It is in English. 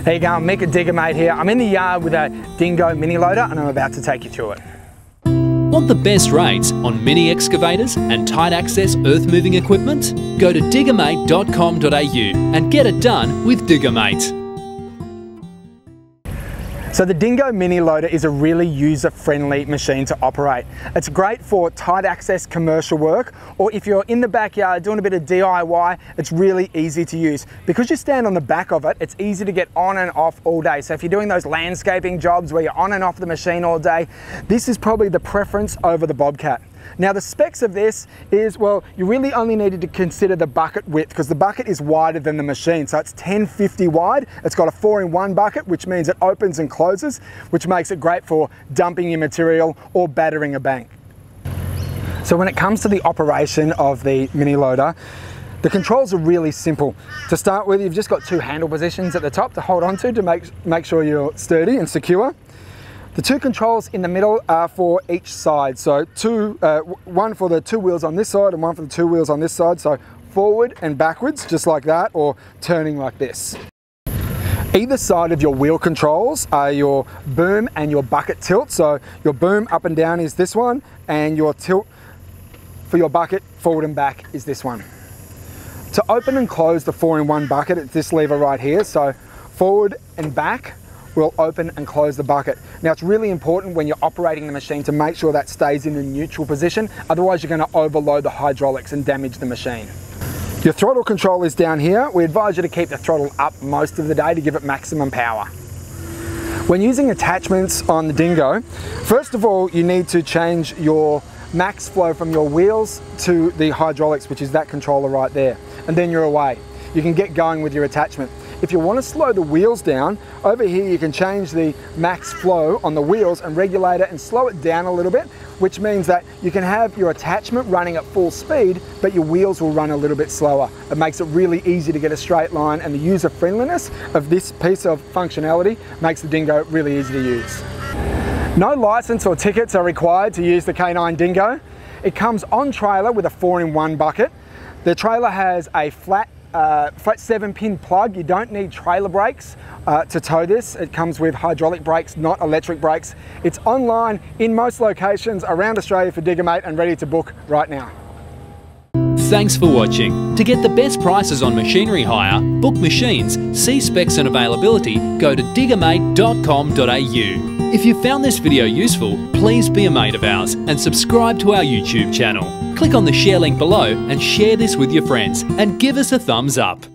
There you go, I'm Mick at Diggermate here. I'm in the yard with a Dingo mini loader and I'm about to take you through it. Want the best rates on mini excavators and tight access earth moving equipment? Go to diggermate.com.au and get it done with Diggermate. So the Dingo mini loader is a really user-friendly machine to operate. It's great for tight access commercial work, or if you're in the backyard doing a bit of DIY, it's really easy to use. Because you stand on the back of it, it's easy to get on and off all day. So if you're doing those landscaping jobs where you're on and off the machine all day, this is probably the preference over the Bobcat. Now the specs of this is, well, you really only needed to consider the bucket width because the bucket is wider than the machine. So it's 1050 wide. It's got a 4-in-1 bucket, which means it opens and closes, which makes it great for dumping your material or battering a bank. So when it comes to the operation of the mini loader, the controls are really simple. To start with, you've just got 2 handle positions at the top to hold on to make sure you're sturdy and secure. The 2 controls in the middle are for each side. So one for the 2 wheels on this side and one for the 2 wheels on this side. So forward and backwards, just like that, or turning like this. Either side of your wheel controls are your boom and your bucket tilt. So your boom up and down is this one, and your tilt for your bucket forward and back is this one. To open and close the 4-in-1 bucket, it's this lever right here. So forward and back will open and close the bucket. Now it's really important when you're operating the machine to make sure that stays in the neutral position, otherwise you're going to overload the hydraulics and damage the machine. Your throttle control is down here. We advise you to keep the throttle up most of the day to give it maximum power. When using attachments on the Dingo, first of all you need to change your max flow from your wheels to the hydraulics, which is that controller right there, and then you're away. You can get going with your attachment. If you want to slow the wheels down, over here you can change the max flow on the wheels and regulate it and slow it down a little bit, which means that you can have your attachment running at full speed, but your wheels will run a little bit slower. It makes it really easy to get a straight line, and the user friendliness of this piece of functionality makes the Dingo really easy to use. No license or tickets are required to use the K9 Dingo. It comes on trailer with a 4-in-1 bucket. The trailer has a flat 7-pin plug. You don't need trailer brakes to tow this. It comes with hydraulic brakes, not electric brakes. It's online in most locations around Australia for Diggermate and ready to book right now. Thanks for watching. To get the best prices on machinery hire, book machines, see specs and availability, go to diggermate.com.au. If you found this video useful, please be a mate of ours and subscribe to our YouTube channel. Click on the share link below and share this with your friends and give us a thumbs up.